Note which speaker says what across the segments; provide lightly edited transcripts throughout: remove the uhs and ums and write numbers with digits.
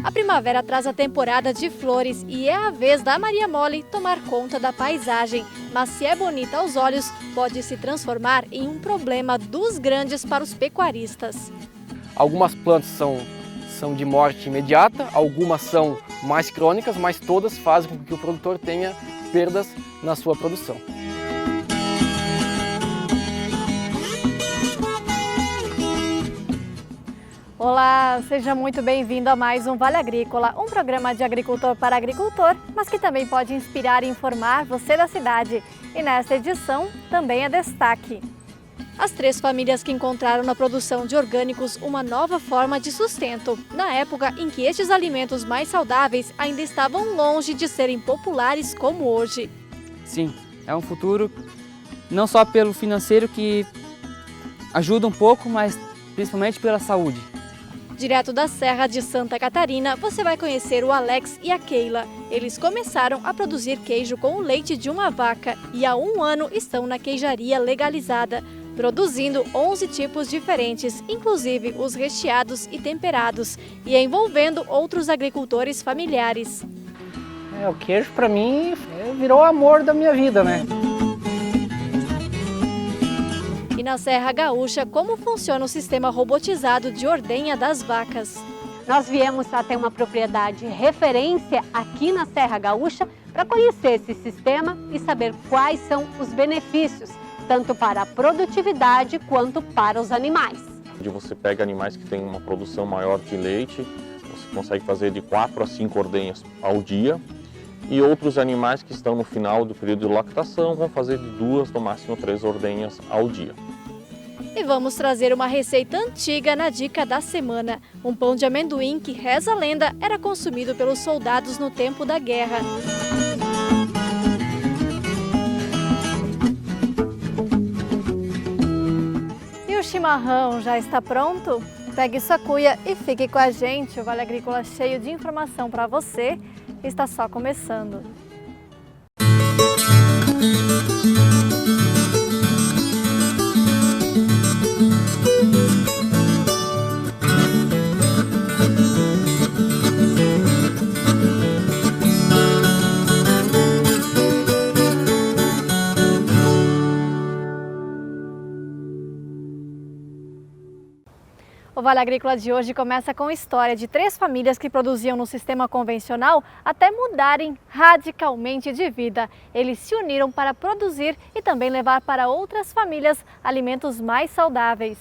Speaker 1: A primavera traz a temporada de flores e é a vez da Maria Mole tomar conta da paisagem. Mas se é bonita aos olhos, pode se transformar em um problema dos grandes para os pecuaristas.
Speaker 2: Algumas plantas são de morte imediata, algumas são mais crônicas, mas todas fazem com que o produtor tenha perdas na sua produção.
Speaker 1: Olá, seja muito bem-vindo a mais um Vale Agrícola, um programa de agricultor para agricultor, mas que também pode inspirar e informar você da cidade. E nesta edição também é destaque. As 3 famílias que encontraram na produção de orgânicos uma nova forma de sustento, na época em que estes alimentos mais saudáveis ainda estavam longe de serem populares como hoje.
Speaker 3: Sim, é um futuro não só pelo financeiro que ajuda um pouco, mas principalmente pela saúde.
Speaker 1: Direto da Serra de Santa Catarina, você vai conhecer o Alex e a Keila. Eles começaram a produzir queijo com o leite de uma vaca e há 1 ano estão na queijaria legalizada, produzindo 11 tipos diferentes, inclusive os recheados e temperados, e envolvendo outros agricultores familiares.
Speaker 4: O queijo para mim virou o amor da minha vida, né?
Speaker 1: E na Serra Gaúcha, como funciona o sistema robotizado de ordenha das vacas?
Speaker 5: Nós viemos até uma propriedade referência aqui na Serra Gaúcha para conhecer esse sistema e saber quais são os benefícios, tanto para a produtividade quanto para os animais.
Speaker 6: Você pega animais que têm uma produção maior de leite, você consegue fazer de 4 a 5 ordenhas ao dia, e outros animais que estão no final do período de lactação vão fazer de 2, no máximo 3 ordenhas ao dia.
Speaker 1: E vamos trazer uma receita antiga na dica da semana. Um pão de amendoim que, reza a lenda, era consumido pelos soldados no tempo da guerra. E o chimarrão já está pronto? Pegue sua cuia e fique com a gente. O Vale Agrícola cheio de informação para você está só começando. O Vale Agrícola de hoje começa com a história de 3 famílias que produziam no sistema convencional até mudarem radicalmente de vida. Eles se uniram para produzir e também levar para outras famílias alimentos mais saudáveis.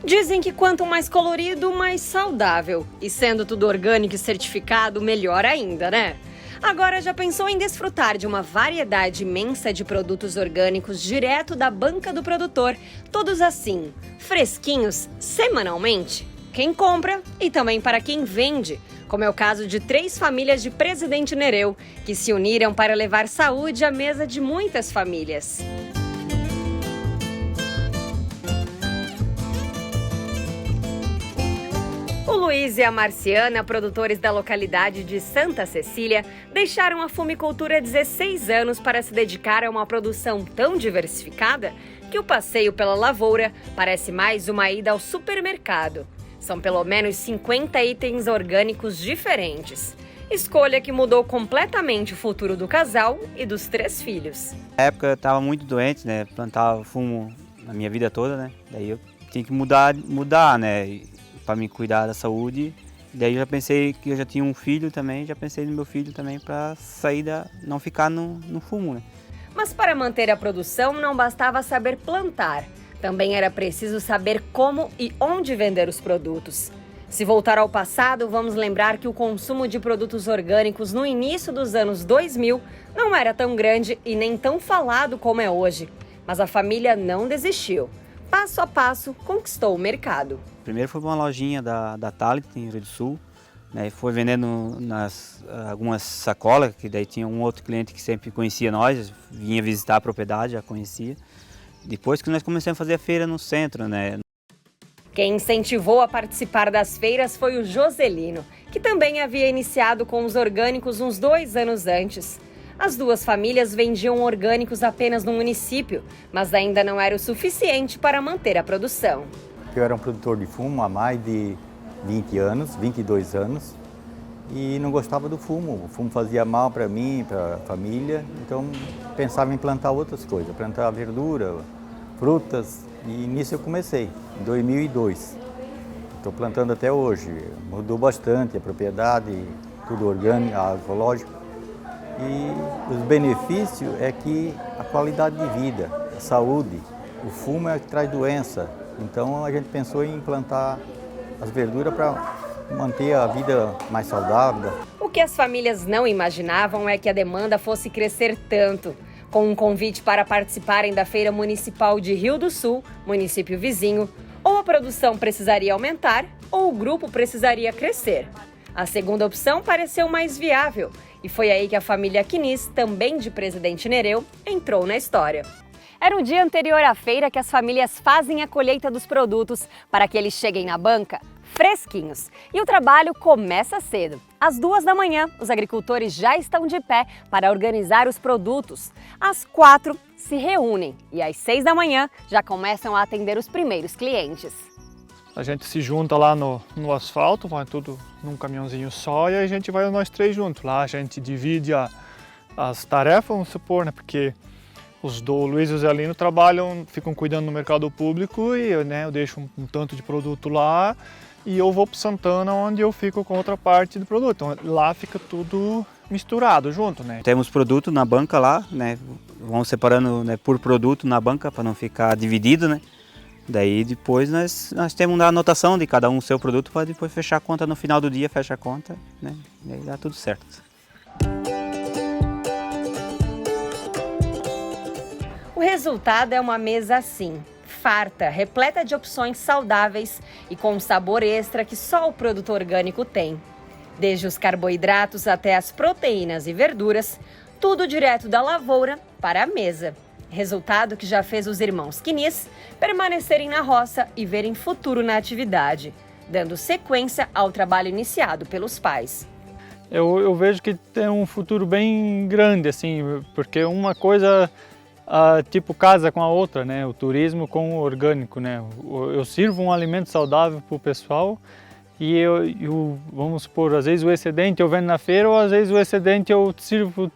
Speaker 7: Dizem que quanto mais colorido, mais saudável. E sendo tudo orgânico e certificado, melhor ainda, né? Agora já pensou em desfrutar de uma variedade imensa de produtos orgânicos direto da banca do produtor, todos assim, fresquinhos, semanalmente? Quem compra e também para quem vende, como é o caso de 3 famílias de Presidente Nereu, que se uniram para levar saúde à mesa de muitas famílias. O Luiz e a Marciana, produtores da localidade de Santa Cecília, deixaram a fumicultura há 16 anos para se dedicar a uma produção tão diversificada que o passeio pela lavoura parece mais uma ida ao supermercado. São pelo menos 50 itens orgânicos diferentes. Escolha que mudou completamente o futuro do casal e dos 3 filhos.
Speaker 3: Na época eu estava muito doente, né? Plantava fumo a minha vida toda, né? Daí eu tinha que mudar, né? Para me cuidar da saúde. Daí eu já pensei que eu já tinha um filho também, já pensei no meu filho também para sair não ficar no fumo, né?
Speaker 7: Mas para manter a produção não bastava saber plantar, também era preciso saber como e onde vender os produtos. Se voltar ao passado, vamos lembrar que o consumo de produtos orgânicos no início dos anos 2000 não era tão grande e nem tão falado como é hoje. Mas a família não desistiu. Passo a passo, conquistou o mercado.
Speaker 3: Primeiro foi uma lojinha da Thalit, em Rio Grande do Sul, né? Foi vendendo algumas sacolas, que daí tinha um outro cliente que sempre conhecia nós, vinha visitar a propriedade, já conhecia. Depois que nós começamos a fazer a feira no centro, né?
Speaker 7: Quem incentivou a participar das feiras foi o Joselino, que também havia iniciado com os orgânicos uns 2 anos antes. As duas famílias vendiam orgânicos apenas no município, mas ainda não era o suficiente para manter a produção.
Speaker 8: Eu era um produtor de fumo há mais de 20 anos, 22 anos, e não gostava do fumo. O fumo fazia mal para mim, para a família, então pensava em plantar outras coisas, plantar verdura, frutas, e nisso eu comecei, em 2002. Estou plantando até hoje, mudou bastante a propriedade, tudo orgânico, agroecológico. E os benefícios é que a qualidade de vida, a saúde, o fumo é que traz doença. Então a gente pensou em plantar as verduras para manter a vida mais saudável.
Speaker 7: O que as famílias não imaginavam é que a demanda fosse crescer tanto. Com um convite para participarem da Feira Municipal de Rio do Sul, município vizinho, ou a produção precisaria aumentar ou o grupo precisaria crescer. A segunda opção pareceu mais viável e foi aí que a família Quinis, também de Presidente Nereu, entrou na história. Era um dia anterior à feira que as famílias fazem a colheita dos produtos para que eles cheguem na banca fresquinhos. E o trabalho começa cedo. Às 2 da manhã, os agricultores já estão de pé para organizar os produtos. Às 4, se reúnem e às 6 da manhã já começam a atender os primeiros clientes.
Speaker 9: A gente se junta lá no asfalto, vai tudo num caminhãozinho só e a gente vai nós 3 juntos. Lá a gente divide as tarefas, vamos supor, né? Porque o Luiz e o Zelino trabalham, ficam cuidando do mercado público e eu deixo um tanto de produto lá e eu vou para Santana, onde eu fico com outra parte do produto. Então lá fica tudo misturado junto, né?
Speaker 3: Temos produto na banca lá, né? Vamos separando, né, por produto na banca para não ficar dividido, né? Daí depois nós temos a anotação de cada um o seu produto para depois fechar a conta no final do dia, fecha a conta, né? E aí dá tudo certo.
Speaker 7: O resultado é uma mesa assim, farta, repleta de opções saudáveis e com um sabor extra que só o produto orgânico tem. Desde os carboidratos até as proteínas e verduras, tudo direto da lavoura para a mesa. Resultado que já fez os irmãos Quinis permanecerem na roça e verem futuro na atividade, dando sequência ao trabalho iniciado pelos pais.
Speaker 9: Eu vejo que tem um futuro bem grande, assim, porque uma coisa tipo casa com a outra, né? O turismo com o orgânico, né? Eu sirvo um alimento saudável para o pessoal e eu, vamos supor, às vezes o excedente eu vendo na feira ou às vezes o excedente eu sirvo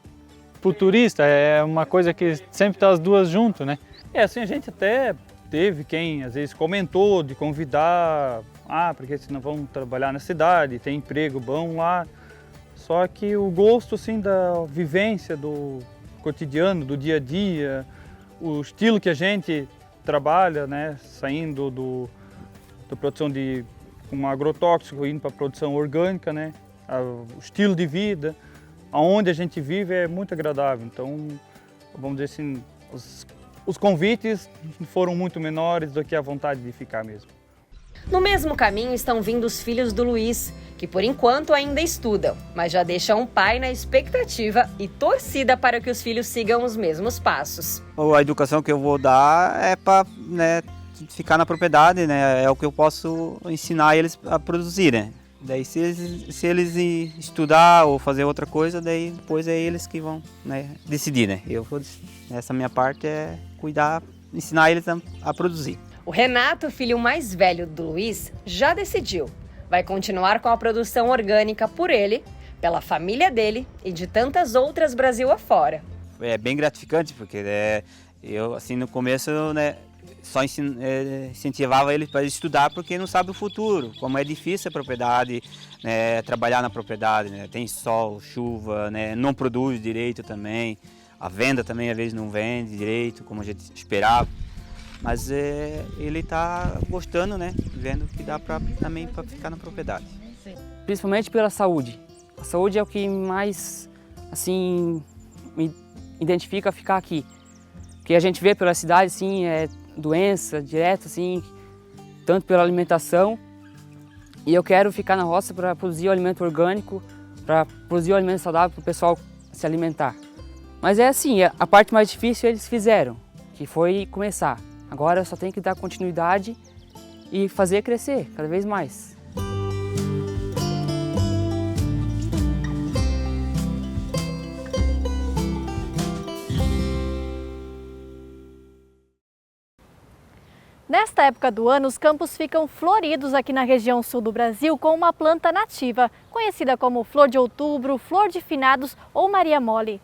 Speaker 9: para o turista. É uma coisa que sempre está as duas juntas, né? Assim, a gente até teve quem às vezes comentou de convidar, porque senão vão trabalhar na cidade, tem emprego bom lá. Só que o gosto, assim, da vivência do cotidiano, do dia a dia, o estilo que a gente trabalha, né, saindo da produção de um agrotóxico, indo para a produção orgânica, né, o estilo de vida, aonde a gente vive é muito agradável. Então, vamos dizer assim, os convites foram muito menores do que a vontade de ficar mesmo.
Speaker 7: No mesmo caminho estão vindo os filhos do Luiz, que por enquanto ainda estudam, mas já deixam o pai na expectativa e torcida para que os filhos sigam os mesmos passos.
Speaker 3: A educação que eu vou dar é para, né, ficar na propriedade, né, é o que eu posso ensinar eles a produzir, né. Daí se eles estudar ou fazer outra coisa, daí depois é eles que vão, né, decidir, né. Essa minha parte é cuidar, ensinar eles a produzir.
Speaker 7: O Renato, filho mais velho do Luiz, já decidiu. Vai continuar com a produção orgânica por ele, pela família dele e de tantas outras Brasil afora.
Speaker 3: É bem gratificante, porque eu, assim, no começo, né, só incentivava ele para estudar porque não sabe o futuro, como é difícil a propriedade, né, trabalhar na propriedade, né, tem sol, chuva, né, não produz direito também, a venda também às vezes não vende direito, como a gente esperava. Mas ele está gostando, né? Vendo que dá também para ficar na propriedade.
Speaker 10: Principalmente pela saúde. A saúde é o que mais, assim, me identifica a ficar aqui. Porque a gente vê pela cidade, assim, doença direta, assim, tanto pela alimentação. E eu quero ficar na roça para produzir o alimento orgânico, para produzir o alimento saudável para o pessoal se alimentar. Mas é assim, a parte mais difícil eles fizeram, que foi começar. Agora eu só tenho que dar continuidade e fazer crescer cada vez mais.
Speaker 1: Nesta época do ano, os campos ficam floridos aqui na região sul do Brasil com uma planta nativa, conhecida como flor de outubro, flor de finados ou Maria Mole.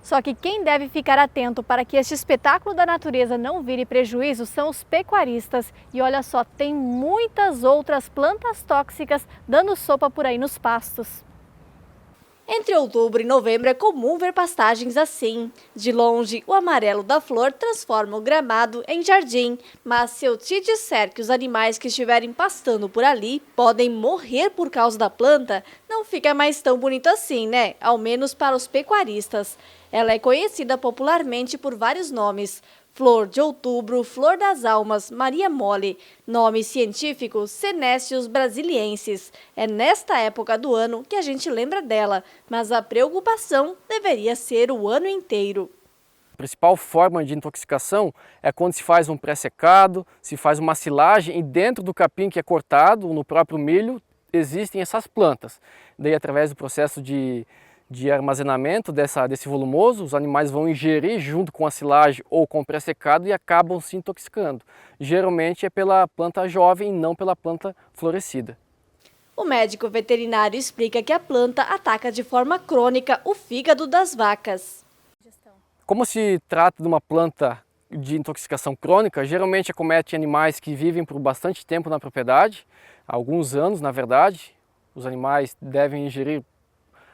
Speaker 1: Só que quem deve ficar atento para que este espetáculo da natureza não vire prejuízo são os pecuaristas. E olha só, tem muitas outras plantas tóxicas dando sopa por aí nos pastos.
Speaker 11: Entre outubro e novembro é comum ver pastagens assim. De longe, o amarelo da flor transforma o gramado em jardim. Mas se eu te disser que os animais que estiverem pastando por ali podem morrer por causa da planta, não fica mais tão bonito assim, né? Ao menos para os pecuaristas. Ela é conhecida popularmente por vários nomes. Flor de outubro, flor das almas, Maria Mole. Nome científico, Senécios brasiliensis. É nesta época do ano que a gente lembra dela, mas a preocupação deveria ser o ano inteiro.
Speaker 2: A principal forma de intoxicação é quando se faz um pré-secado, se faz uma silagem e dentro do capim que é cortado, no próprio milho, existem essas plantas. Daí, através do processo de armazenamento desse volumoso, os animais vão ingerir junto com a silagem ou com o pré-secado e acabam se intoxicando. Geralmente é pela planta jovem e não pela planta florescida.
Speaker 11: O médico veterinário explica que a planta ataca de forma crônica o fígado das vacas.
Speaker 2: Como se trata de uma planta de intoxicação crônica, geralmente acomete animais que vivem por bastante tempo na propriedade, alguns anos na verdade. Os animais devem ingerir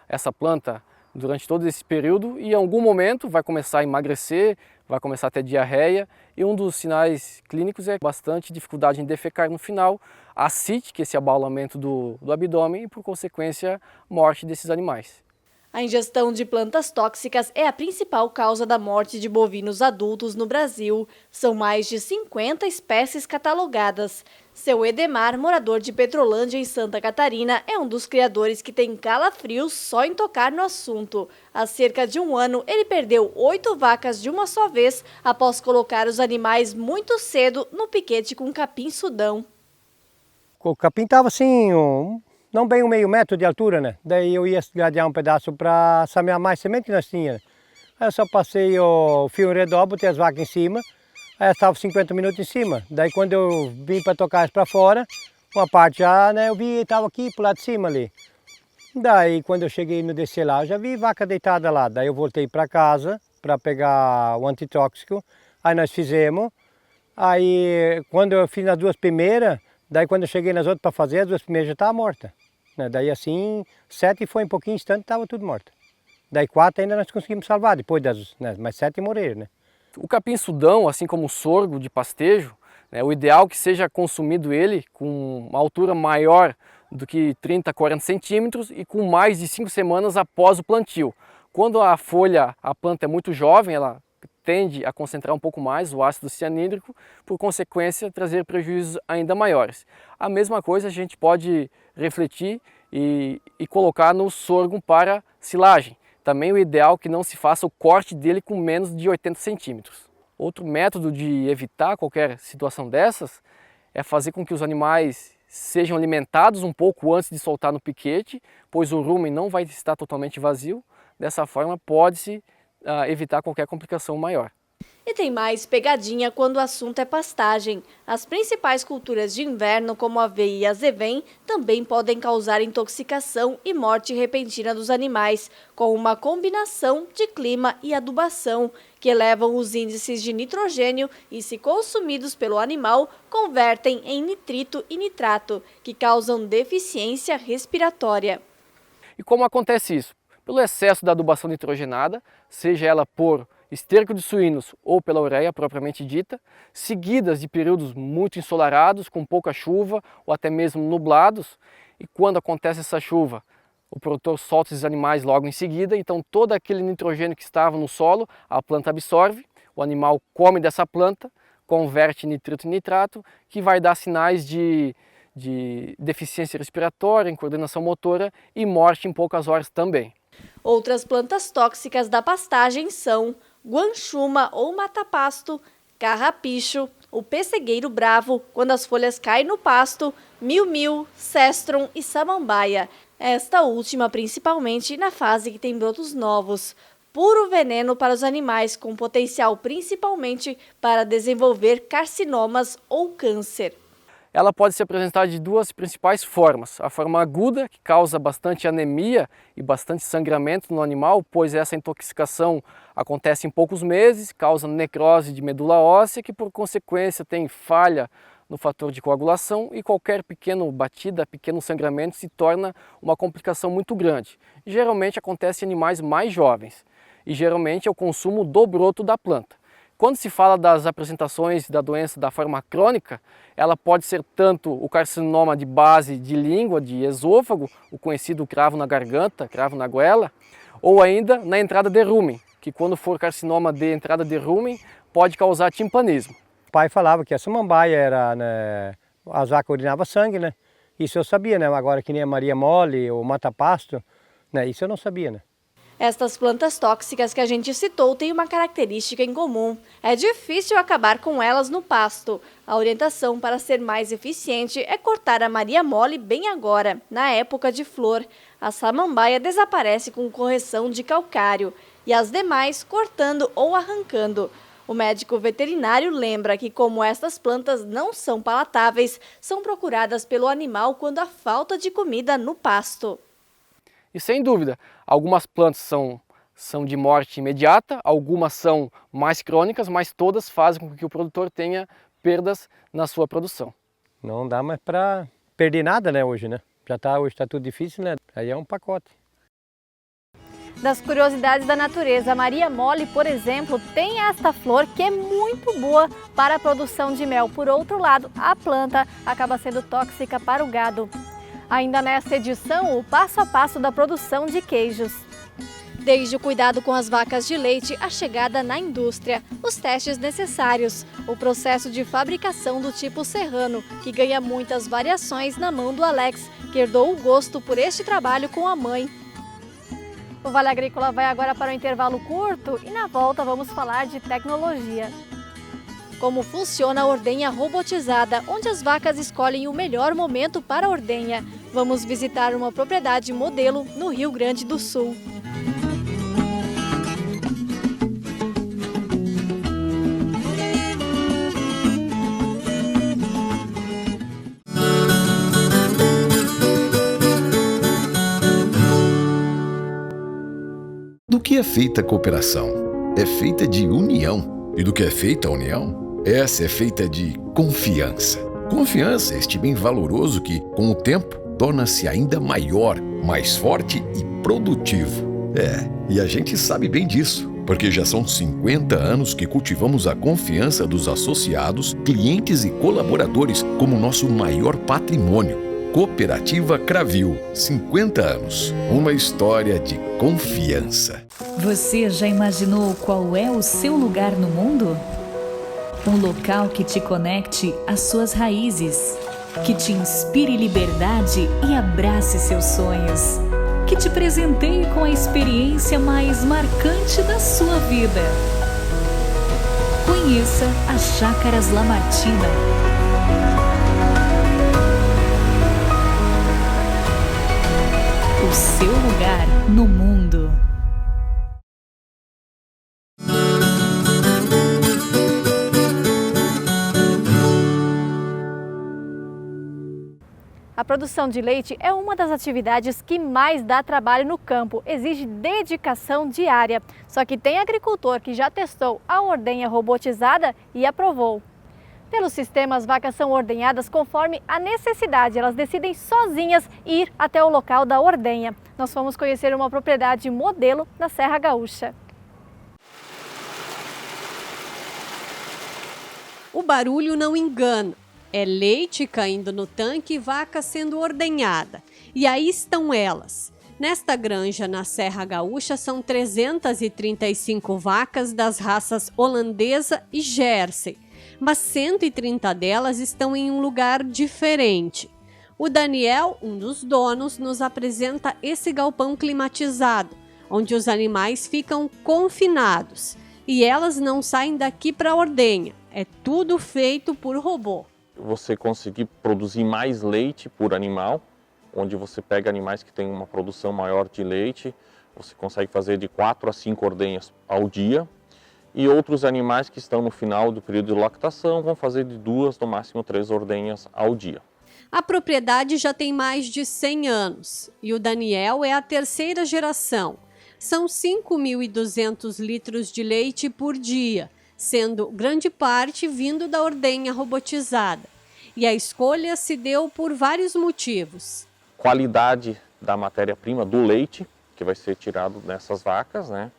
Speaker 2: essa planta durante todo esse período e em algum momento vai começar a emagrecer, vai começar a ter diarreia e um dos sinais clínicos é bastante dificuldade em defecar no final, ascite, que é esse abalamento do abdômen e por consequência morte desses animais.
Speaker 11: A ingestão de plantas tóxicas é a principal causa da morte de bovinos adultos no Brasil. São mais de 50 espécies catalogadas. Seu Edemar, morador de Petrolândia, em Santa Catarina, é um dos criadores que tem calafrios só em tocar no assunto. Há cerca de um ano, ele perdeu 8 vacas de uma só vez após colocar os animais muito cedo no piquete com capim-sudão.
Speaker 12: O capim estava assim, não bem 1,5 metro de altura, né? Daí eu ia esgadear um pedaço para samear mais semente que nós tínhamos. Aí eu só passei o fio em redor, botei as vacas em cima, aí estava 50 minutos em cima. Daí quando eu vim para tocar elas para fora, uma parte já, né, eu vi, estava aqui pro lado de cima ali. Daí quando eu cheguei no descer lá, eu já vi vaca deitada lá. Daí eu voltei para casa para pegar o antitóxico, aí nós fizemos. Aí quando eu fiz as 2 primeiras, daí quando eu cheguei nas outras para fazer, as 2 primeiras já estavam mortas. Daí assim, 7 foi em pouquinho instante, estava tudo morto. Daí 4 ainda nós conseguimos salvar, depois das, né, mas 7 morreram, né?
Speaker 2: O capim-sudão, assim como o sorgo de pastejo, o ideal é que seja consumido ele com uma altura maior do que 30 a 40 centímetros e com mais de 5 semanas após o plantio. Quando a planta é muito jovem, ela tende a concentrar um pouco mais o ácido cianídrico, por consequência trazer prejuízos ainda maiores. A mesma coisa a gente pode refletir e colocar no sorgo para silagem. Também o ideal é que não se faça o corte dele com menos de 80 centímetros. Outro método de evitar qualquer situação dessas é fazer com que os animais sejam alimentados um pouco antes de soltar no piquete, pois o rumen não vai estar totalmente vazio. Dessa forma pode-se evitar qualquer complicação maior.
Speaker 11: E tem mais pegadinha quando o assunto é pastagem. As principais culturas de inverno, como a aveia e a azevém, também podem causar intoxicação e morte repentina dos animais, com uma combinação de clima e adubação, que elevam os índices de nitrogênio e, se consumidos pelo animal, convertem em nitrito e nitrato, que causam deficiência respiratória.
Speaker 2: E como acontece isso? Pelo excesso da adubação nitrogenada, seja ela por esterco de suínos ou pela ureia propriamente dita, seguidas de períodos muito ensolarados, com pouca chuva ou até mesmo nublados, e quando acontece essa chuva, o produtor solta esses animais logo em seguida, então todo aquele nitrogênio que estava no solo, a planta absorve, o animal come dessa planta, converte nitrito em nitrato, que vai dar sinais de deficiência respiratória, incoordenação motora e morte em poucas horas também.
Speaker 11: Outras plantas tóxicas da pastagem são guanchuma ou matapasto, carrapicho, o pessegueiro bravo, quando as folhas caem no pasto, miu-miu, cestron e samambaia. Esta última principalmente na fase que tem brotos novos. Puro veneno para os animais, com potencial principalmente para desenvolver carcinomas ou câncer.
Speaker 2: Ela pode se apresentar de duas principais formas. A forma aguda, que causa bastante anemia e bastante sangramento no animal, pois essa intoxicação acontece em poucos meses, causa necrose de medula óssea, que por consequência tem falha no fator de coagulação e qualquer pequena batida, pequeno sangramento se torna uma complicação muito grande. Geralmente acontece em animais mais jovens e geralmente é o consumo do broto da planta. Quando se fala das apresentações da doença da forma crônica, ela pode ser tanto o carcinoma de base de língua, de esôfago, o conhecido cravo na garganta, cravo na goela, ou ainda na entrada de rumen, que quando for carcinoma de entrada de rumen, pode causar timpanismo.
Speaker 12: O pai falava que a samambaia era, né, as vacas urinavam sangue, né? Isso eu sabia, né? Agora que nem a Maria Mole ou mata-pasto, né? Isso eu não sabia, né?
Speaker 11: Estas plantas tóxicas que a gente citou têm uma característica em comum. É difícil acabar com elas no pasto. A orientação para ser mais eficiente é cortar a Maria Mole bem agora, na época de flor. A samambaia desaparece com correção de calcário e as demais cortando ou arrancando. O médico veterinário lembra que, como estas plantas não são palatáveis, são procuradas pelo animal quando há falta de comida no pasto.
Speaker 2: E sem dúvida, algumas plantas são de morte imediata, algumas são mais crônicas, mas todas fazem com que o produtor tenha perdas na sua produção.
Speaker 12: Não dá mais para perder nada, né, hoje, né? Hoje está tudo difícil, né? Aí é um pacote.
Speaker 1: Das curiosidades da natureza, a Maria Mole, por exemplo, tem esta flor que é muito boa para a produção de mel. Por outro lado, a planta acaba sendo tóxica para o gado. Ainda nesta edição, o passo a passo da produção de queijos. Desde o cuidado com as vacas de leite, a chegada na indústria, os testes necessários, o processo de fabricação do tipo serrano, que ganha muitas variações na mão do Alex, que herdou o gosto por este trabalho com a mãe. O Vale Agrícola vai agora para um intervalo curto e na volta vamos falar de tecnologia.
Speaker 11: Como funciona a ordenha robotizada, onde as vacas escolhem o melhor momento para a ordenha. Vamos visitar uma propriedade modelo no Rio Grande do Sul.
Speaker 13: Do que é feita a cooperação? É feita de união. E do que é feita a união? Essa é feita de confiança. Confiança é este bem valoroso que, com o tempo, torna-se ainda maior, mais forte e produtivo. E a gente sabe bem disso, porque já são 50 anos que cultivamos a confiança dos associados, clientes e colaboradores como nosso maior patrimônio. Cooperativa Cravil, 50 anos. Uma história de confiança.
Speaker 14: Você já imaginou qual é o seu lugar no mundo? Um local que te conecte às suas raízes, que te inspire liberdade e abrace seus sonhos, que te presenteie com a experiência mais marcante da sua vida. Conheça as Chácaras Lamartina. O seu lugar no mundo.
Speaker 1: A produção de leite é uma das atividades que mais dá trabalho no campo, exige dedicação diária. Só que tem agricultor que já testou a ordenha robotizada e aprovou. Pelo sistema, as vacas são ordenhadas conforme a necessidade. Elas decidem sozinhas ir até o local da ordenha. Nós fomos conhecer uma propriedade modelo na Serra Gaúcha.
Speaker 5: O barulho não engana. É leite caindo no tanque e vaca sendo ordenhada. E aí estão elas. Nesta granja na Serra Gaúcha são 335 vacas das raças holandesa e Jersey. Mas 130 delas estão em um lugar diferente. O Daniel, um dos donos, nos apresenta esse galpão climatizado, onde os animais ficam confinados. E elas não saem daqui para a ordenha, é tudo feito por robô.
Speaker 6: Você conseguir produzir mais leite por animal, onde você pega animais que têm uma produção maior de leite, você consegue fazer de 4 a 5 ordenhas ao dia, e outros animais que estão no final do período de lactação vão fazer de 2, no máximo 3 ordenhas ao dia.
Speaker 5: A propriedade já tem mais de 100 anos e o Daniel é a terceira geração. São 5.200 litros de leite por dia, sendo grande parte vindo da ordenha robotizada. E a escolha se deu por vários motivos.
Speaker 6: Qualidade da matéria-prima do leite, que vai ser tirado dessas vacas, né?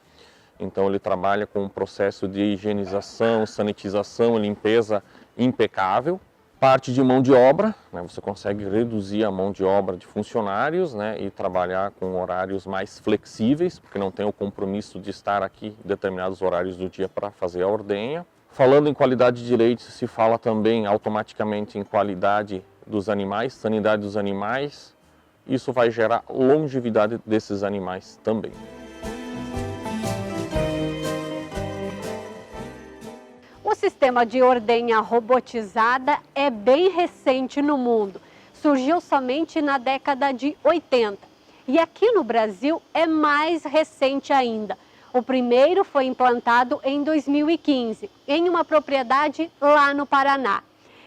Speaker 6: Então ele trabalha com um processo de higienização, sanitização e limpeza impecável. Parte de mão de obra, né? Você consegue reduzir a mão de obra de funcionários, né? E trabalhar com horários mais flexíveis, porque não tem o compromisso de estar aqui em determinados horários do dia para fazer a ordenha. Falando em qualidade de leite, se fala também automaticamente em qualidade dos animais, sanidade dos animais. Isso vai gerar longevidade desses animais também.
Speaker 5: O sistema de ordenha robotizada é bem recente no mundo. Surgiu somente na década de 80. E aqui no Brasil é mais recente ainda. O primeiro foi implantado em 2015, em uma propriedade lá no Paraná.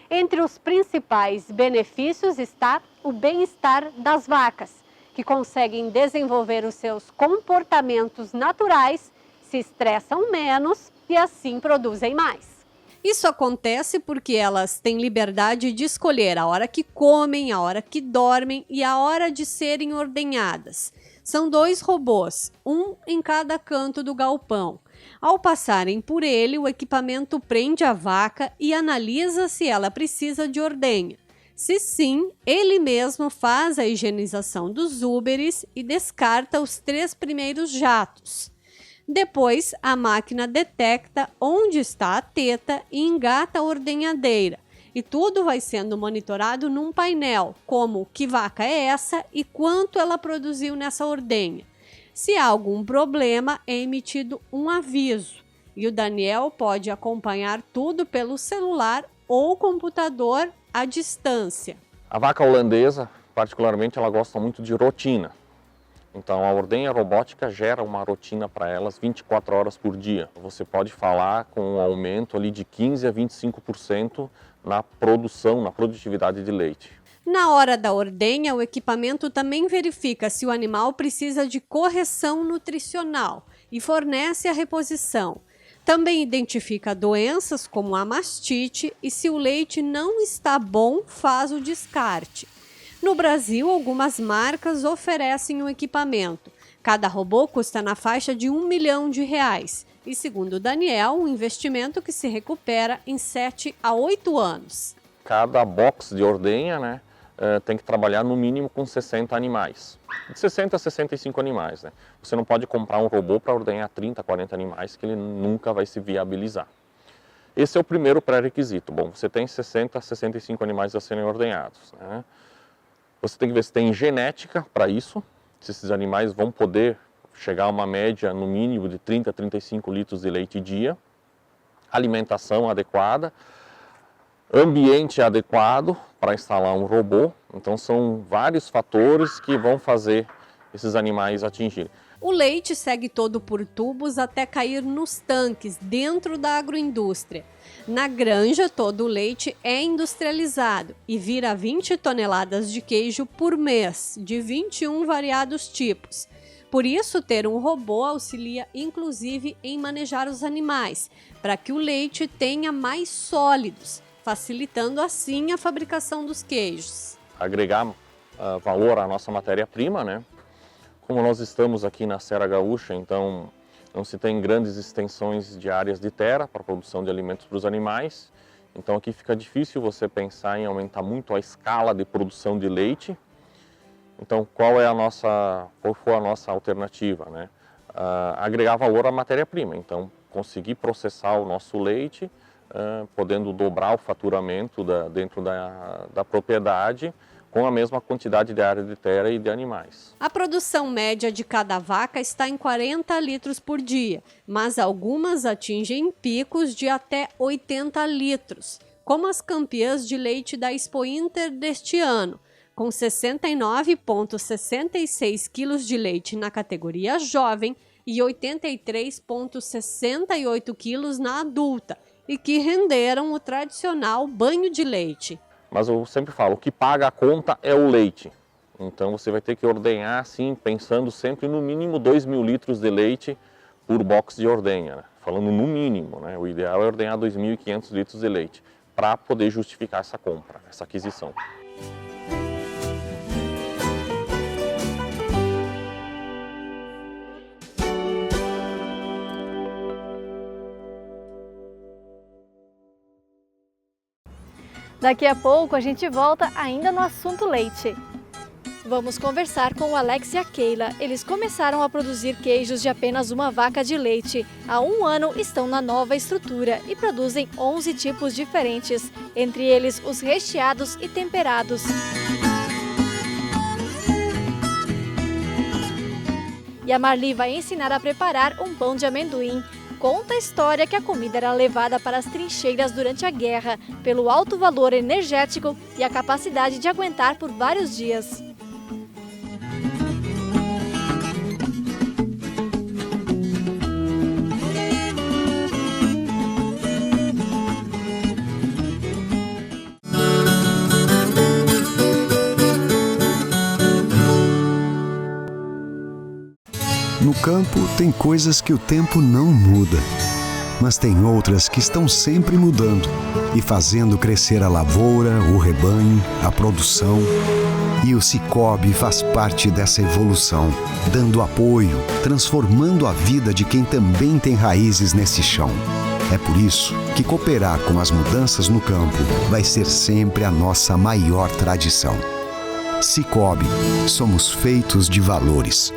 Speaker 5: Entre os principais benefícios está o bem-estar das vacas, que conseguem desenvolver os seus comportamentos naturais, se estressam menos e assim produzem mais. Isso acontece porque elas têm liberdade de escolher a hora que comem, a hora que dormem e a hora de serem ordenhadas. São 2 robôs, um em cada canto do galpão. Ao passarem por ele, o equipamento prende a vaca e analisa se ela precisa de ordenha. Se sim, ele mesmo faz a higienização dos úberes e descarta os 3 primeiros jatos. Depois, a máquina detecta onde está a teta e engata a ordenhadeira. E tudo vai sendo monitorado num painel, como que vaca é essa e quanto ela produziu nessa ordenha. Se há algum problema, é emitido um aviso. E o Daniel pode acompanhar tudo pelo celular ou computador à distância.
Speaker 6: A vaca holandesa, particularmente, ela gosta muito de rotina. Então a ordenha robótica gera uma rotina para elas 24 horas por dia. Você pode falar com um aumento ali de 15 a 25% na produção, na produtividade de leite.
Speaker 5: Na hora da ordenha, o equipamento também verifica se o animal precisa de correção nutricional e fornece a reposição. Também identifica doenças como a mastite e se o leite não está bom, faz o descarte. No Brasil, algumas marcas oferecem o equipamento. Cada robô custa na faixa de R$1 milhão. E segundo o Daniel, um investimento que se recupera em 7 a 8 anos.
Speaker 6: Cada box de ordenha, né, tem que trabalhar no mínimo com 60 animais. De 60 a 65 animais. Né? Você não pode comprar um robô para ordenhar 30, 40 animais, que ele nunca vai se viabilizar. Esse é o primeiro pré-requisito. Bom, você tem 60 a 65 animais a serem ordenhados. Né? Você tem que ver se tem genética para isso, se esses animais vão poder chegar a uma média no mínimo de 30 a 35 litros de leite dia, alimentação adequada, ambiente adequado para instalar um robô. Então são vários fatores que vão fazer esses animais atingirem.
Speaker 5: O leite segue todo por tubos até cair nos tanques dentro da agroindústria. Na granja, todo o leite é industrializado e vira 20 toneladas de queijo por mês, de 21 variados tipos. Por isso, ter um robô auxilia inclusive em manejar os animais, para que o leite tenha mais sólidos, facilitando assim a fabricação dos queijos.
Speaker 6: Agregar valor à nossa matéria-prima, né? Como nós estamos aqui na Serra Gaúcha, então não se tem grandes extensões de áreas de terra para a produção de alimentos para os animais. Então aqui fica difícil você pensar em aumentar muito a escala de produção de leite. Então qual foi a nossa alternativa? Né? Agregar valor à matéria-prima. Então conseguir processar o nosso leite, podendo dobrar o faturamento dentro da propriedade, com a mesma quantidade de área de terra e de animais.
Speaker 5: A produção média de cada vaca está em 40 litros por dia, mas algumas atingem picos de até 80 litros, como as campeãs de leite da Expo Inter deste ano, com 69,66 quilos de leite na categoria jovem e 83,68 quilos na adulta, e que renderam o tradicional banho de leite.
Speaker 6: Mas eu sempre falo, o que paga a conta é o leite. Então você vai ter que ordenhar assim, pensando sempre no mínimo 2.000 litros de leite por box de ordenha, né? Falando no mínimo, né? O ideal é ordenhar 2.500 litros de leite para poder justificar essa compra, essa aquisição.
Speaker 1: Daqui a pouco a gente volta ainda no assunto leite. Vamos conversar com o Alex e a Keila. Eles começaram a produzir queijos de apenas uma vaca de leite. Há 1 ano estão na nova estrutura e produzem 11 tipos diferentes, entre eles os recheados e temperados. E a Marli vai ensinar a preparar um pão de amendoim. Conta a história que a comida era levada para as trincheiras durante a guerra, pelo alto valor energético e a capacidade de aguentar por vários dias.
Speaker 15: No campo, tem coisas que o tempo não muda, mas tem outras que estão sempre mudando e fazendo crescer a lavoura, o rebanho, a produção. E o Sicoob faz parte dessa evolução, dando apoio, transformando a vida de quem também tem raízes nesse chão. É por isso que cooperar com as mudanças no campo vai ser sempre a nossa maior tradição. Sicoob, somos feitos de valores.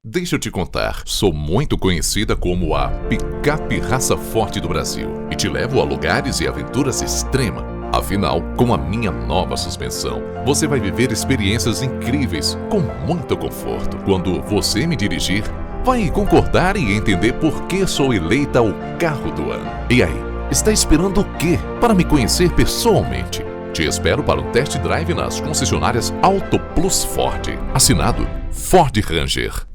Speaker 16: Deixa eu te contar, sou muito conhecida como a picape raça forte do Brasil e te levo a lugares e aventuras extremas. Afinal, com a minha nova suspensão, você vai viver experiências incríveis com muito conforto. Quando você me dirigir, vai concordar e entender por que sou eleita o carro do ano. E aí, está esperando o quê para me conhecer pessoalmente? Te espero para um test drive nas concessionárias Auto Plus Ford. Assinado Ford Ranger.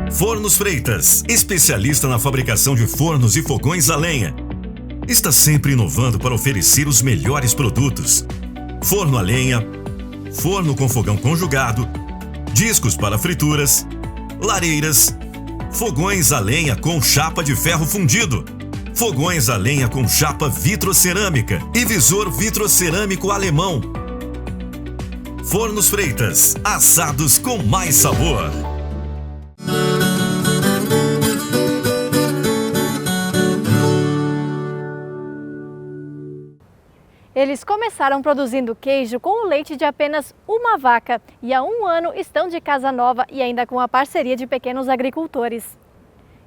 Speaker 17: Fornos Freitas, especialista na fabricação de fornos e fogões a lenha. Está sempre inovando para oferecer os melhores produtos. Forno a lenha, forno com fogão conjugado, discos para frituras, lareiras, fogões a lenha com chapa de ferro fundido, fogões a lenha com chapa vitrocerâmica e visor vitrocerâmico alemão. Fornos Freitas, assados com mais sabor.
Speaker 1: Eles começaram produzindo queijo com o leite de apenas uma vaca e há 1 ano estão de casa nova e ainda com a parceria de pequenos agricultores.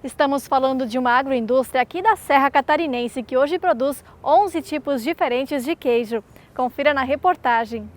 Speaker 1: Estamos falando de uma agroindústria aqui da Serra Catarinense que hoje produz 11 tipos diferentes de queijo. Confira na reportagem.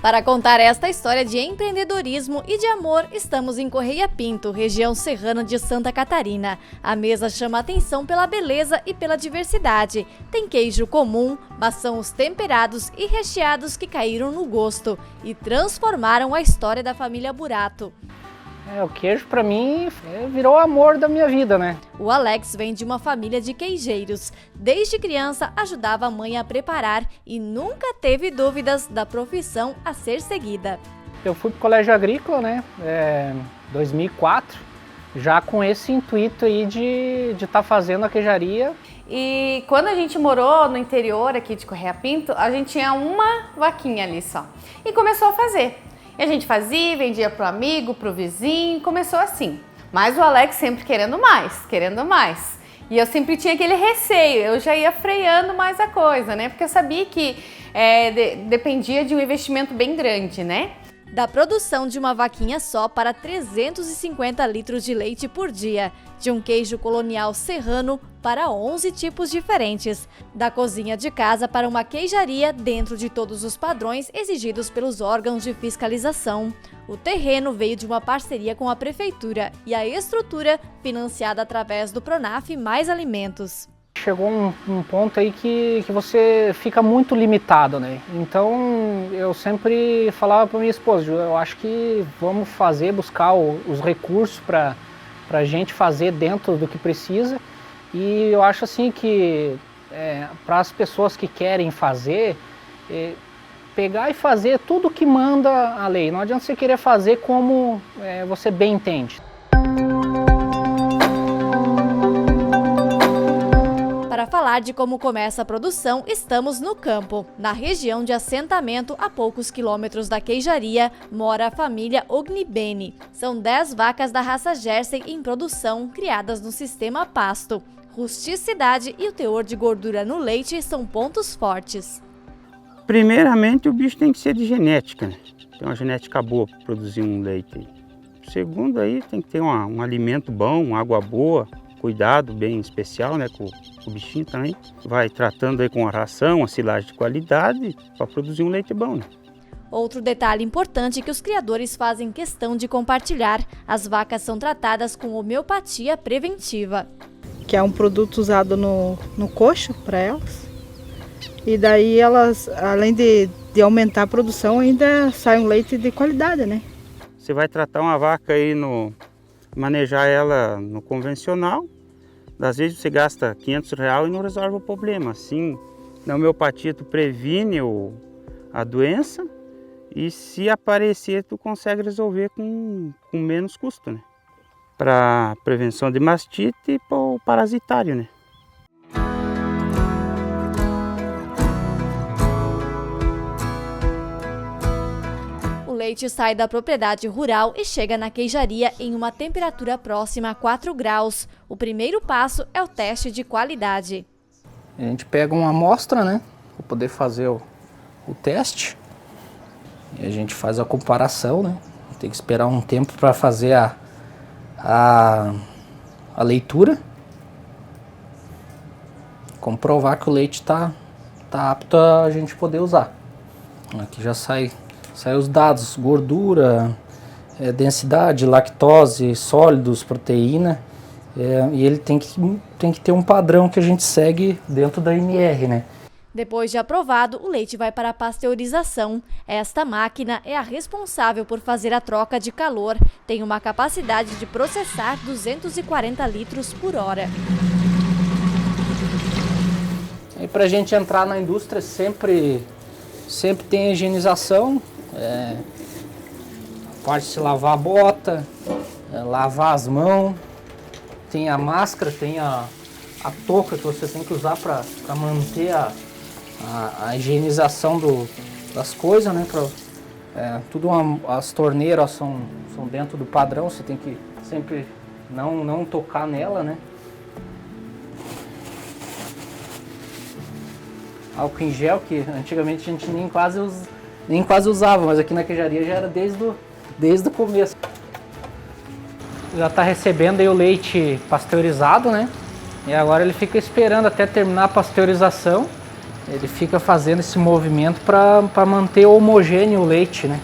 Speaker 1: Para contar esta história de empreendedorismo e de amor, estamos em Correia Pinto, região serrana de Santa Catarina. A mesa chama atenção pela beleza e pela diversidade. Tem queijo comum, mas são os temperados e recheados que caíram no gosto e transformaram a história da família Burato.
Speaker 4: O queijo para mim virou o amor da minha vida, né?
Speaker 1: O Alex vem de uma família de queijeiros. Desde criança ajudava a mãe a preparar e nunca teve dúvidas da profissão a ser seguida.
Speaker 4: Eu fui para o colégio agrícola, né? 2004, já com esse intuito aí de estar fazendo a queijaria.
Speaker 18: E quando a gente morou no interior aqui de Correia Pinto, a gente tinha uma vaquinha ali só. E começou a fazer. E a gente fazia, vendia pro amigo, pro vizinho, começou assim. Mas o Alex sempre querendo mais, querendo mais. E eu sempre tinha aquele receio, eu já ia freando mais a coisa, né? Porque eu sabia que dependia de um investimento bem grande, né?
Speaker 11: Da produção de uma vaquinha só para 350 litros de leite por dia, de um queijo colonial serrano para 11 tipos diferentes, da cozinha de casa para uma queijaria dentro de todos os padrões exigidos pelos órgãos de fiscalização. O terreno veio de uma parceria com a prefeitura e a estrutura financiada através do Pronaf Mais Alimentos.
Speaker 4: Chegou um ponto aí que você fica muito limitado, né? Então eu sempre falava para minha esposa, eu acho que vamos buscar os recursos para a gente fazer dentro do que precisa. E eu acho assim que para as pessoas que querem fazer, pegar e fazer tudo que manda a lei. Não adianta você querer fazer como você bem entende.
Speaker 11: Para falar de como começa a produção, estamos no campo. Na região de assentamento, a poucos quilômetros da queijaria, mora a família Ognibene. São 10 vacas da raça Jersey em produção, criadas no sistema pasto. Rusticidade e o teor de gordura no leite são pontos fortes.
Speaker 19: Primeiramente, o bicho tem que ser de genética, né? Tem uma genética boa para produzir um leite. Segundo, aí tem que ter um alimento bom, água boa, cuidado bem especial, né, com o bichinho também. Vai tratando aí com a ração, a silagem de qualidade para produzir um leite bom, né?
Speaker 11: Outro detalhe importante que os criadores fazem questão de compartilhar: as vacas são tratadas com homeopatia preventiva.
Speaker 20: Que é um produto usado no coxo para elas. E daí elas, além de aumentar a produção, ainda sai um leite de qualidade, né?
Speaker 19: Você vai tratar uma vaca aí manejar ela no convencional, às vezes você gasta R$500 e não resolve o problema. Assim, na homeopatia tu previne a doença e se aparecer tu consegue resolver com menos custo, né? Para prevenção de mastite e para o parasitário, né?
Speaker 11: O leite sai da propriedade rural e chega na queijaria em uma temperatura próxima a 4 graus. O primeiro passo é o teste de qualidade.
Speaker 4: A gente pega uma amostra, né, para poder fazer o teste. E a gente faz a comparação, né? Tem que esperar um tempo para fazer a leitura. Comprovar que o leite está apto a gente poder usar. Aqui já sai os dados: gordura, densidade, lactose, sólidos, proteína. E ele tem que ter um padrão que a gente segue dentro da MR, né?
Speaker 11: Depois de aprovado, o leite vai para a pasteurização. Esta máquina é a responsável por fazer a troca de calor. Tem uma capacidade de processar 240 litros por hora.
Speaker 4: E para a gente entrar na indústria sempre tem a higienização. A parte de se lavar a bota, lavar as mãos. Tem a máscara, tem a touca que você tem que usar para manter a higienização das coisas, né? As torneiras são dentro do padrão, você tem que sempre não tocar nela, né? Álcool em gel, que antigamente a gente nem quase usava, mas aqui na queijaria já era desde o começo. Já está recebendo aí o leite pasteurizado, né? E agora ele fica esperando até terminar a pasteurização. Ele fica fazendo esse movimento para manter homogêneo o leite, né?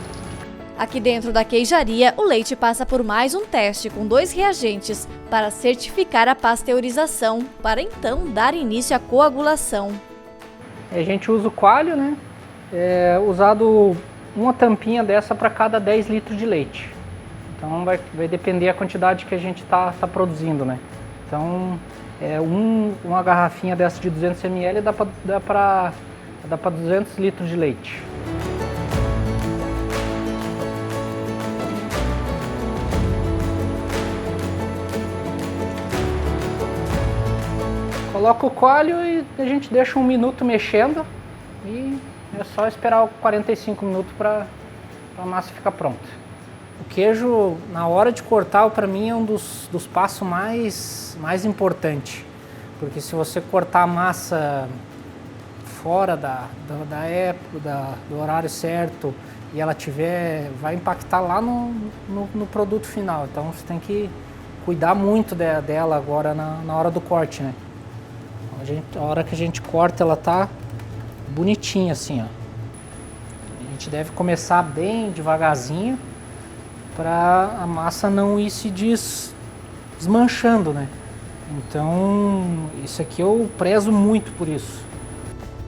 Speaker 11: Aqui dentro da queijaria, o leite passa por mais um teste com 2 reagentes para certificar a pasteurização, para então dar início à coagulação.
Speaker 4: A gente usa o coalho, né? Usado uma tampinha dessa para cada 10 litros de leite. Então vai depender a quantidade que a gente tá produzindo, né? Então uma garrafinha dessa de 200 ml dá para 200 litros de leite. Coloca o coalho e a gente deixa 1 minuto mexendo e é só esperar 45 minutos para a massa ficar pronta. O queijo, na hora de cortar, para mim é um dos passos mais importantes. Porque se você cortar a massa fora da época, do horário certo, e ela vai impactar lá no produto final. Então você tem que cuidar muito dela agora na hora do corte, né? A hora que a gente corta, ela tá bonitinha assim, ó. A gente deve começar bem devagarzinho para a massa não ir se desmanchando, né? Então, isso aqui eu prezo muito por isso.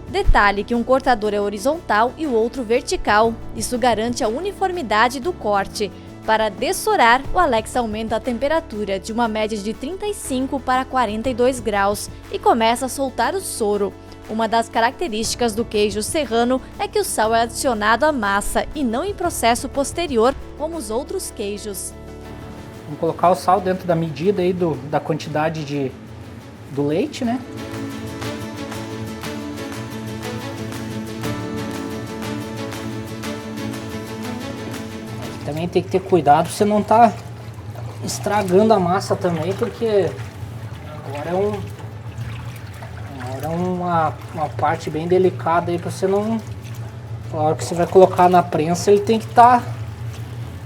Speaker 11: Detalhe que um cortador é horizontal e o outro vertical. Isso garante a uniformidade do corte. Para dessorar, o Alex aumenta a temperatura de uma média de 35 para 42 graus e começa a soltar o soro. Uma das características do queijo serrano é que o sal é adicionado à massa e não em processo posterior, como os outros queijos.
Speaker 4: Vamos colocar o sal dentro da medida aí da quantidade do leite, né? Também tem que ter cuidado pra você não tá estragando a massa também, porque agora é uma parte bem delicada aí pra você não... Na hora que você vai colocar na prensa, ele tem que estar...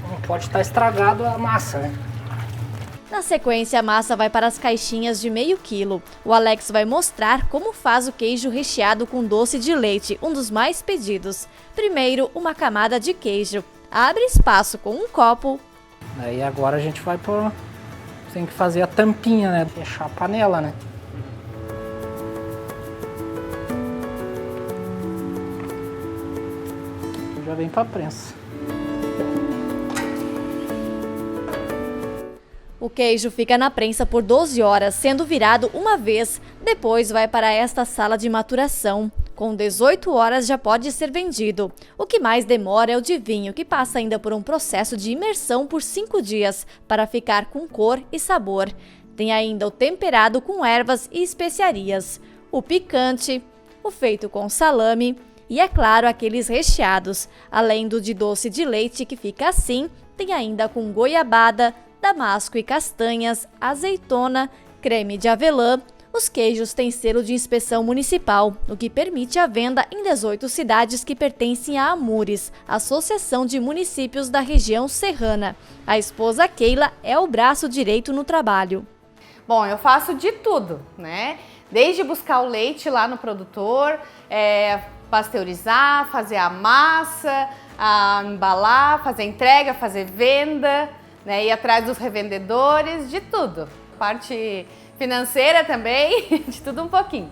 Speaker 4: Não pode estar estragado a massa, né?
Speaker 11: Na sequência, a massa vai para as caixinhas de meio quilo. O Alex vai mostrar como faz o queijo recheado com doce de leite, um dos mais pedidos. Primeiro, uma camada de queijo. Abre espaço com um copo.
Speaker 4: Aí agora a gente vai pôr... Tem que fazer a tampinha, né? Fechar a panela, né? Já vem para a prensa.
Speaker 11: O queijo fica na prensa por 12 horas, sendo virado uma vez. Depois vai para esta sala de maturação. Com 18 horas já pode ser vendido. O que mais demora é o de vinho, que passa ainda por um processo de imersão por 5 dias, para ficar com cor e sabor. Tem ainda o temperado com ervas e especiarias, o picante, o feito com salame e, é claro, aqueles recheados. Além do de doce de leite, que fica assim, tem ainda com goiabada, damasco e castanhas, azeitona, creme de avelã. Os queijos têm selo de inspeção municipal, o que permite a venda em 18 cidades que pertencem à Amures, Associação de Municípios da Região Serrana. A esposa Keila é o braço direito no trabalho.
Speaker 18: Bom, eu faço de tudo, né? Desde buscar o leite lá no produtor, pasteurizar, fazer a massa, embalar, fazer entrega, fazer venda, né? Ir atrás dos revendedores, de tudo. Parte financeira também, de tudo um pouquinho.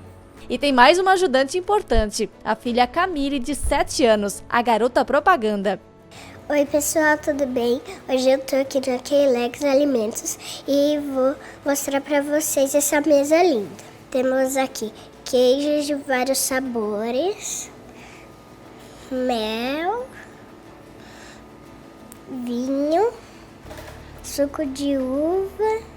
Speaker 11: E tem mais uma ajudante importante, a filha Camille, de 7 anos, a garota propaganda.
Speaker 21: Oi pessoal, tudo bem? Hoje eu tô aqui na Keilex Alimentos e vou mostrar para vocês essa mesa linda. Temos aqui queijos de vários sabores, mel, vinho, suco de uva.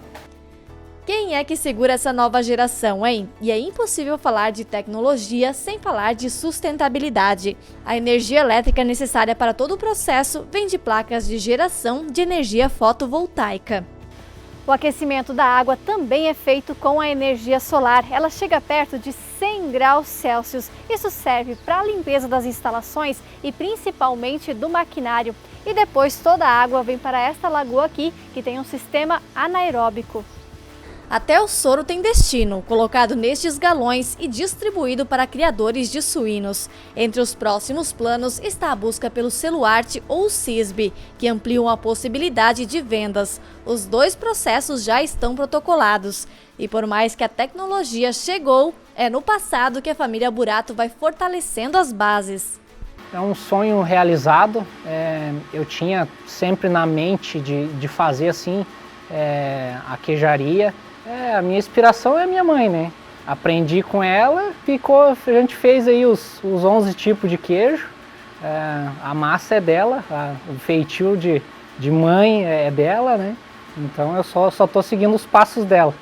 Speaker 11: Quem é que segura essa nova geração, hein? E é impossível falar de tecnologia sem falar de sustentabilidade. A energia elétrica necessária para todo o processo vem de placas de geração de energia fotovoltaica.
Speaker 1: O aquecimento da água também é feito com a energia solar. Ela chega perto de 100 graus Celsius. Isso serve para a limpeza das instalações e principalmente do maquinário. E depois toda a água vem para esta lagoa aqui, que tem um sistema anaeróbico.
Speaker 11: Até o soro tem destino, colocado nestes galões e distribuído para criadores de suínos. Entre os próximos planos está a busca pelo Seluarte ou CISB, que ampliam a possibilidade de vendas. Os dois processos já estão protocolados. E por mais que a tecnologia chegou, é no passado que a família Burato vai fortalecendo as bases.
Speaker 4: É um sonho realizado. Eu tinha sempre na mente de fazer assim a queijaria. A minha inspiração é a minha mãe, né? Aprendi com ela, a gente fez aí os 11 tipos de queijo. A massa é dela, o feitio de mãe é dela, né? Então eu só tô seguindo os passos dela.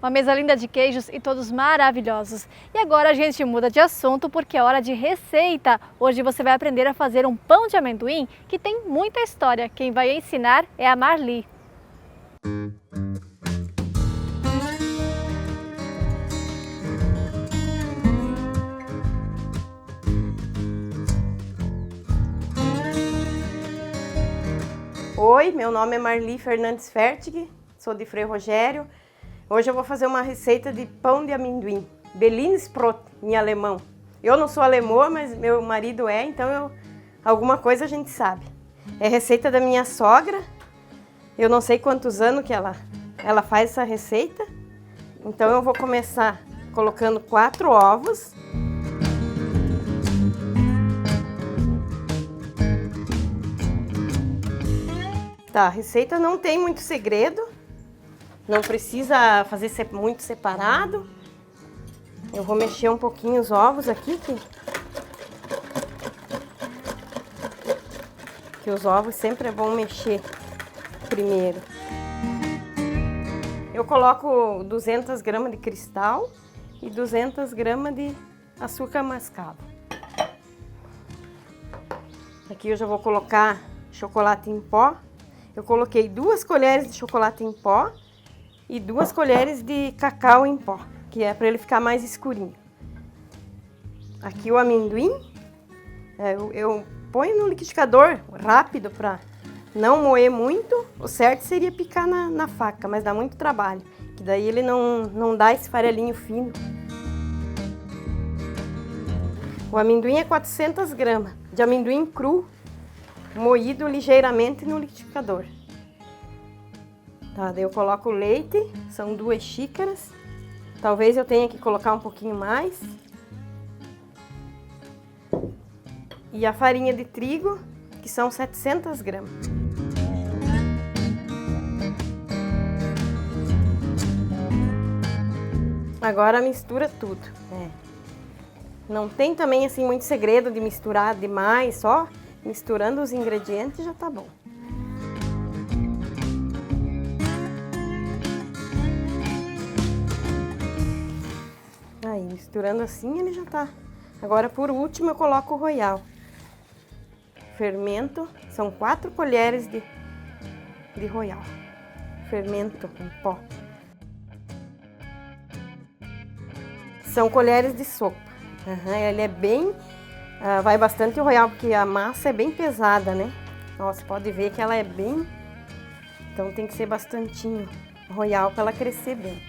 Speaker 1: Uma mesa linda de queijos e todos maravilhosos. E agora a gente muda de assunto porque é hora de receita. Hoje você vai aprender a fazer um pão de amendoim que tem muita história. Quem vai ensinar é a Marli.
Speaker 8: Oi, meu nome é Marli Fernandes Fertig, sou de Frei Rogério. Hoje eu vou fazer uma receita de pão de amendoim, Berlinesbrot em alemão. Eu não sou alemã, mas meu marido é, então alguma coisa a gente sabe. É receita da minha sogra, eu não sei quantos anos que ela faz essa receita. Então eu vou começar colocando 4 ovos. Tá, a receita não tem muito segredo, não precisa fazer muito separado. Eu vou mexer um pouquinho os ovos aqui, que os ovos sempre é bom mexer primeiro. Eu coloco 200 gramas de cristal e 200 gramas de açúcar mascavo. Aqui eu já vou colocar chocolate em pó. Eu coloquei 2 colheres de chocolate em pó e 2 colheres de cacau em pó, que é para ele ficar mais escurinho. Aqui o amendoim, eu ponho no liquidificador rápido para não moer muito. O certo seria picar na faca, mas dá muito trabalho, que daí ele não dá esse farelinho fino. O amendoim é 400 gramas de amendoim cru, moído ligeiramente no liquidificador. Tá, daí eu coloco o leite, são 2 xícaras. Talvez eu tenha que colocar um pouquinho mais. E a farinha de trigo, que são 700 gramas. Agora mistura tudo. Não tem também assim muito segredo de misturar demais, só misturando os ingredientes já tá bom. Aí, misturando assim ele já tá. Agora, por último, eu coloco o royal. Fermento, são 4 colheres de royal. Fermento em pó. São colheres de sopa. Ele é bem... vai bastante o royal, porque a massa é bem pesada, né? Ó, você pode ver que ela é bem... Então tem que ser bastantinho royal para ela crescer bem.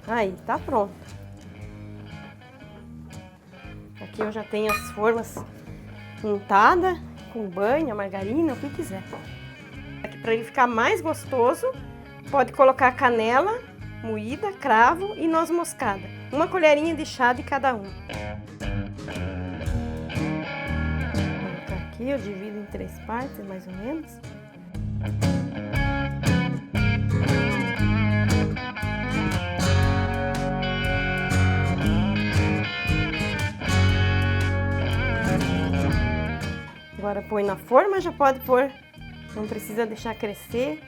Speaker 8: Aí, tá pronto. Aqui eu já tenho as formas untadas, com banha, margarina, o que quiser. Aqui para ele ficar mais gostoso, pode colocar canela moída, cravo e noz moscada. 1 colherinha de chá de cada um. Vou colocar aqui, eu divido em 3 partes, mais ou menos. Agora põe na forma, já pode pôr, não precisa deixar crescer,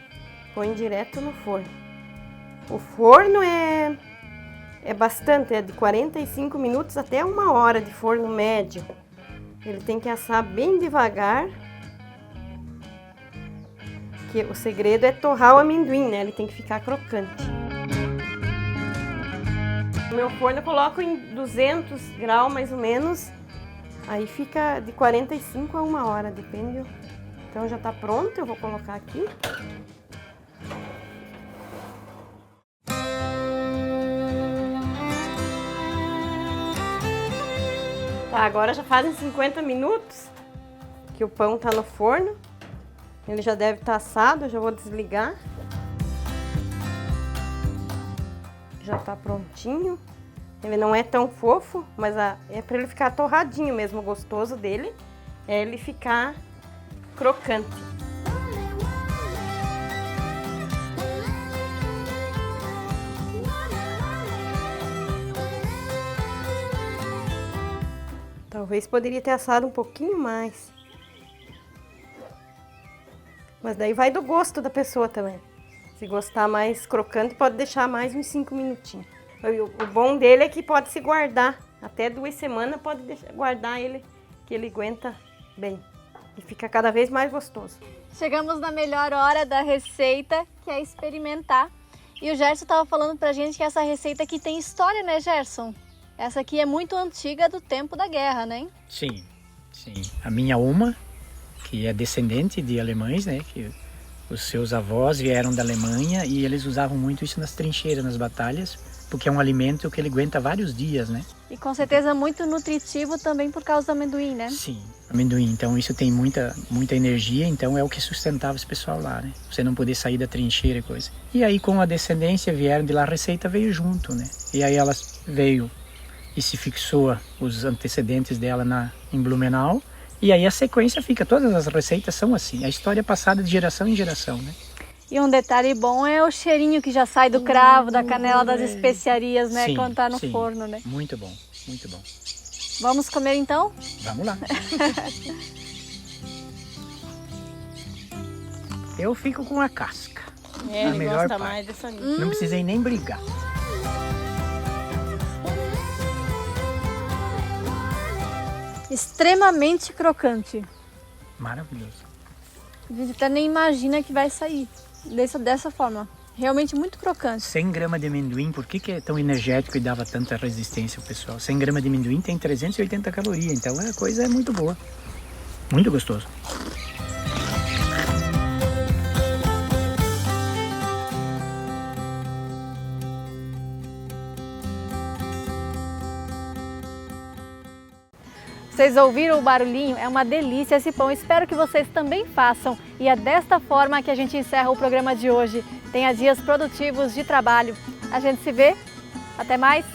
Speaker 8: põe direto no forno. O forno é bastante, é de 45 minutos até 1 hora de forno médio. Ele tem que assar bem devagar, que o segredo é torrar o amendoim, né? Ele tem que ficar crocante. No meu forno eu coloco em 200 graus mais ou menos, aí fica de 45 a 1 hora, depende. Então já tá pronto, eu vou colocar aqui. Tá, agora já fazem 50 minutos que o pão tá no forno. Ele já deve estar assado, eu já vou desligar. Já tá prontinho. Ele não é tão fofo, mas é para ele ficar torradinho mesmo, o gostoso dele é ele ficar crocante. Talvez poderia ter assado um pouquinho mais. Mas daí vai do gosto da pessoa também. Se gostar mais crocante, pode deixar mais uns 5 minutinhos. O bom dele é que pode se guardar. Até 2 semanas pode guardar ele, que ele aguenta bem. E fica cada vez mais gostoso.
Speaker 1: Chegamos na melhor hora da receita, que é experimentar. E o Gerson estava falando pra gente que essa receita aqui tem história, né, Gerson? Essa aqui é muito antiga, do tempo da guerra, né?
Speaker 9: Sim, sim. A minha uma, que é descendente de alemães, né? Que os seus avós vieram da Alemanha e eles usavam muito isso nas trincheiras, nas batalhas, porque é um alimento que ele aguenta vários dias, né?
Speaker 1: E com certeza muito nutritivo também por causa do amendoim, né?
Speaker 9: Sim, amendoim. Então isso tem muita energia, então é o que sustentava esse pessoal lá, né? Você não poder sair da trincheira e coisa. E aí com a descendência vieram de lá, a receita veio junto, né? E aí ela veio e se fixou os antecedentes dela em Blumenau. E aí a sequência fica, todas as receitas são assim, a história passada de geração em geração, né?
Speaker 1: E um detalhe bom é o cheirinho que já sai do cravo, da canela, das especiarias, né?
Speaker 9: Sim,
Speaker 1: quando tá no
Speaker 9: sim.
Speaker 1: forno, né?
Speaker 9: Muito bom, muito bom.
Speaker 1: Vamos comer então?
Speaker 9: Vamos lá. Eu fico com a casca.
Speaker 8: É,
Speaker 9: a
Speaker 8: ele
Speaker 9: melhor
Speaker 8: gosta
Speaker 9: parte.
Speaker 8: mais dessa linha.
Speaker 9: Não precisei nem brigar.
Speaker 1: Extremamente crocante.
Speaker 9: Maravilhoso.
Speaker 1: A gente até nem imagina que vai sair dessa forma. Realmente muito crocante.
Speaker 9: 100 gramas de amendoim, por que é tão energético e dava tanta resistência ao pessoal? 100 gramas de amendoim tem 380 calorias, então a coisa é muito boa. Muito gostoso.
Speaker 1: Vocês ouviram o barulhinho? É uma delícia esse pão. Espero que vocês também façam. E é desta forma que a gente encerra o programa de hoje. Tenha dias produtivos de trabalho. A gente se vê. Até mais.